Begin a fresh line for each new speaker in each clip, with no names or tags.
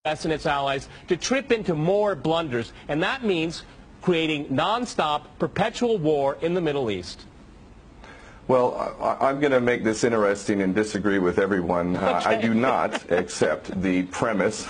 U.S. and its allies to trip into more blunders, and that means creating nonstop, perpetual war in the Middle East.
Well, I'm going to make this interesting and disagree with everyone.
Okay.
I do not accept the premise,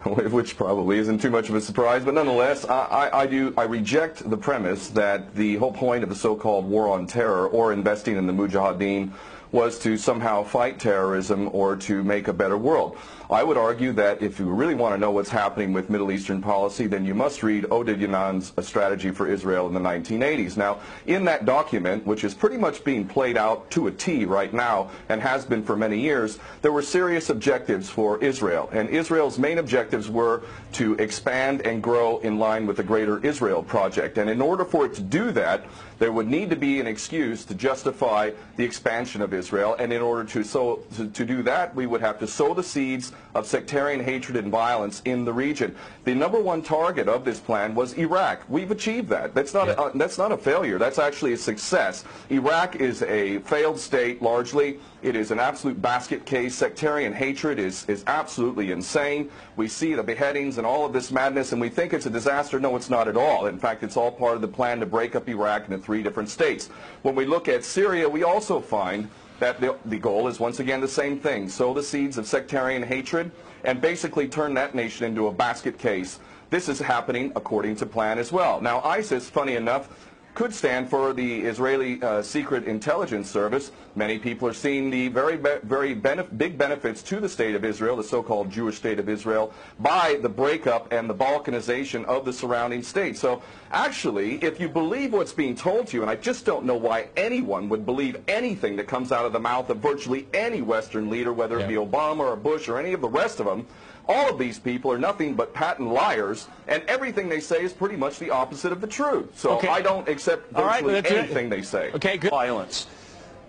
which probably isn't too much of a surprise, but nonetheless, I reject the premise that the whole point of the so-called war on terror or investing in the Mujahideen was to somehow fight terrorism or to make a better world. I would argue that if you really want to know what's happening with Middle Eastern policy, then you must read Oded Yanan's A Strategy for Israel in the 1980s. Now, in that document, which is pretty much being played out to a T right now and has been for many years, there were serious objectives for Israel. And Israel's main objectives were to expand and grow in line with the Greater Israel Project. And in order for it to do that, there would need to be an excuse to justify the expansion of Israel, and in order to do that, we would have to sow the seeds of sectarian hatred and violence in the region. The number one target of this plan was Iraq. We've achieved that. That's not a failure. That's actually a success. Iraq is a failed state largely. It is an absolute basket case. Sectarian hatred is absolutely insane. We see the beheadings and all of this madness, and we think it's a disaster. No, it's not at all. In fact, it's all part of the plan to break up Iraq into 3 different states. When we look at Syria, we also find that the goal is once again the same thing: sow the seeds of sectarian hatred and basically turn that nation into a basket case. This is happening according to plan as well. Now, ISIS, funny enough, could stand for the Israeli Secret Intelligence Service. Many people are seeing the very big benefits to the state of Israel, the so-called Jewish state of Israel, by the breakup and the balkanization of the surrounding states. So actually, if you believe what's being told to you, and I just don't know why anyone would believe anything that comes out of the mouth of virtually any Western leader, whether it be Obama or Bush or any of the rest of them, all of these people are nothing but patent liars, and everything they say is pretty much the opposite of the truth. So I don't accept virtually anything they say.
Okay, good. Violence.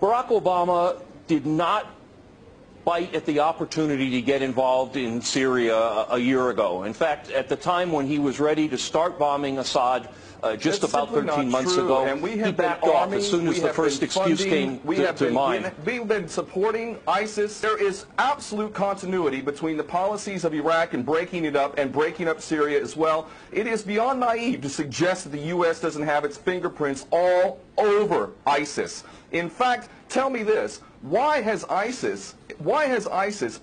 Barack Obama did not bite at the opportunity to get involved in Syria a year ago. In fact, at the time when he was ready to start bombing Assad, just about 13 months ago,
and we have
he backed off as soon as the first excuse came to mind.
We've been supporting ISIS. There is absolute continuity between the policies of Iraq and breaking it up and breaking up Syria as well. It is beyond naive to suggest that the U.S. doesn't have its fingerprints all over ISIS. In fact, tell me this: why has ISIS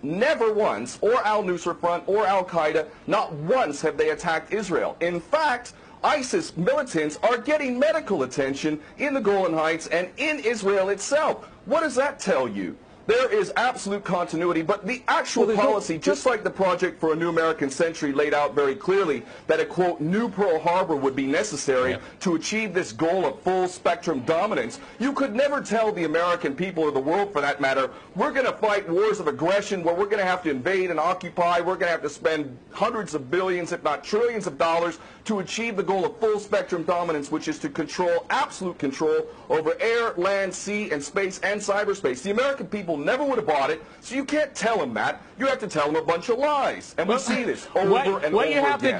never once, or al-Nusra Front or al-Qaeda, not once have they attacked Israel? In fact, ISIS militants are getting medical attention in the Golan Heights and in Israel itself. What does that tell you? There is absolute continuity, but the actual policy, just like the Project for a New American Century laid out very clearly, that a, quote, new Pearl Harbor would be necessary to achieve this goal of full spectrum dominance. You could never tell the American people, or the world for that matter, we're going to fight wars of aggression where we're going to have to invade and occupy, we're going to have to spend hundreds of billions, if not trillions of dollars to achieve the goal of full spectrum dominance, which is to control, absolute control over air, land, sea, and space and cyberspace. The American people never would have bought it, so you can't tell them that. You have to tell them a bunch of lies. And we see this over and over again.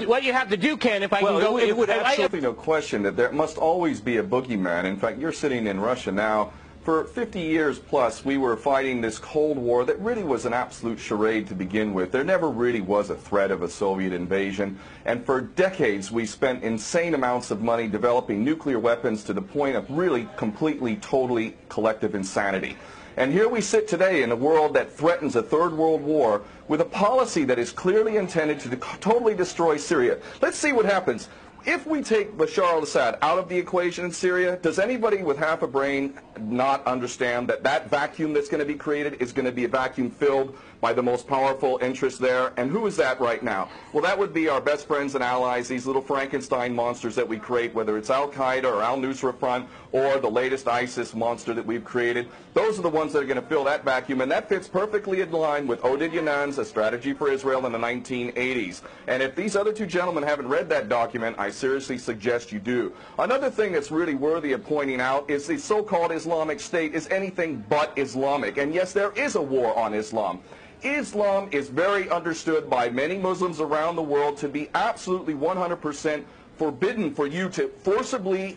What you have to do, Ken, if I can go...
It would absolutely no question that there must always be a boogeyman. In fact, you're sitting in Russia now. For 50 years plus, we were fighting this Cold War that really was an absolute charade to begin with. There never really was a threat of a Soviet invasion. And for decades, we spent insane amounts of money developing nuclear weapons to the point of really completely, totally collective insanity. And here we sit today in a world that threatens a third world war with a policy that is clearly intended to totally destroy Syria. Let's see what happens. If we take Bashar al-Assad out of the equation in Syria, does anybody with half a brain not understand that that vacuum that's going to be created is going to be a vacuum filled by the most powerful interests there? And who is that right now? Well, that would be our best friends and allies, these little Frankenstein monsters that we create, whether it's al-Qaeda or al-Nusra Front or the latest ISIS monster that we've created. Those are the ones that are going to fill that vacuum, and that fits perfectly in line with Oded Yanan's A Strategy for Israel in the 1980s. And if these other two gentlemen haven't read that document, I seriously suggest you do. Another thing that's really worthy of pointing out is the so-called Islamic State is anything but Islamic. And yes, there is a war on Islam. Islam is very understood by many Muslims around the world to be absolutely 100% forbidden for you to forcibly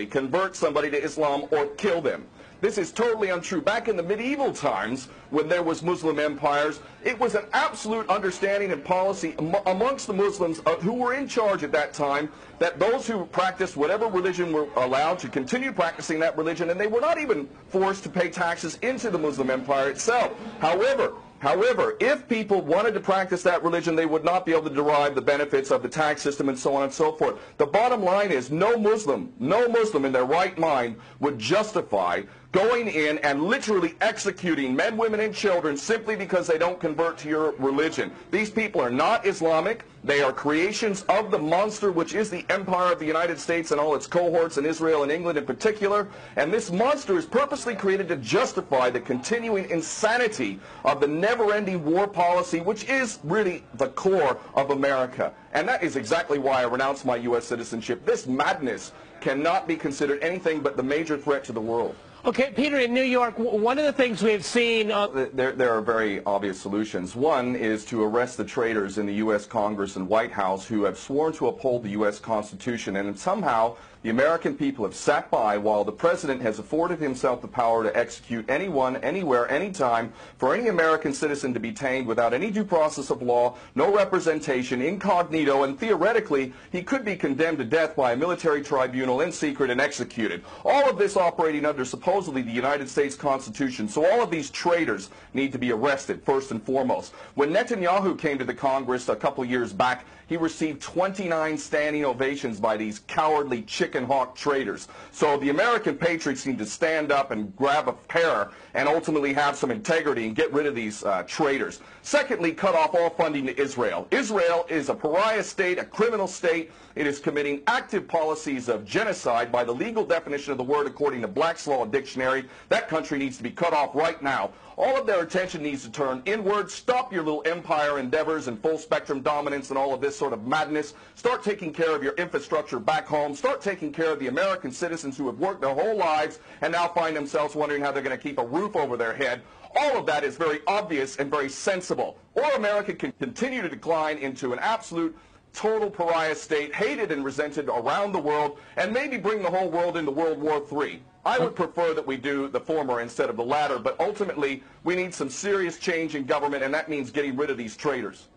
convert somebody to Islam or kill them. This is totally untrue. Back in the medieval times, when there was Muslim empires, it was an absolute understanding and policy amongst the Muslims who were in charge at that time that those who practiced whatever religion were allowed to continue practicing that religion, and they were not even forced to pay taxes into the Muslim empire itself. However, if people wanted to practice that religion, they would not be able to derive the benefits of the tax system and so on and so forth. The bottom line is no Muslim in their right mind would justify going in and literally executing men, women, and children simply because they don't convert to your religion. These people are not Islamic. They are creations of the monster, which is the empire of the United States and all its cohorts in Israel and England in particular. And this monster is purposely created to justify the continuing insanity of the never-ending war policy, which is really the core of America. And that is exactly why I renounced my U.S. citizenship. This madness cannot be considered anything but the major threat to the world.
Okay, Peter, in New York, one of the things we've seen...
There are very obvious solutions. One is to arrest the traitors in the U.S. Congress and White House who have sworn to uphold the U.S. Constitution, and somehow the American people have sat by while the President has afforded himself the power to execute anyone, anywhere, anytime, for any American citizen to be detained without any due process of law, no representation, incognito, and theoretically he could be condemned to death by a military tribunal in secret and executed. All of this operating under supposedly the United States Constitution. So all of these traitors need to be arrested, first and foremost. When Netanyahu came to the Congress a couple years back, he received 29 standing ovations by these cowardly chicken hawk traitors. So the American patriots need to stand up and grab a pair and ultimately have some integrity and get rid of these traitors. Secondly, cut off all funding to Israel. Israel is a pariah state, a criminal state. It is committing active policies of genocide by the legal definition of the word according to Black's Law Dictionary. That country needs to be cut off right now. All of their attention needs to turn inward. Stop your little empire endeavors and full spectrum dominance and all of this sort of madness. Start taking care of your infrastructure back home. Start taking care of the American citizens who have worked their whole lives and now find themselves wondering how they're going to keep a roof over their head. All of that is very obvious and very sensible. Or America can continue to decline into an absolute total pariah state, hated and resented around the world, and maybe bring the whole world into World War III. I would prefer that we do the former instead of the latter, but ultimately we need some serious change in government, and that means getting rid of these traitors.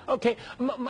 Okay.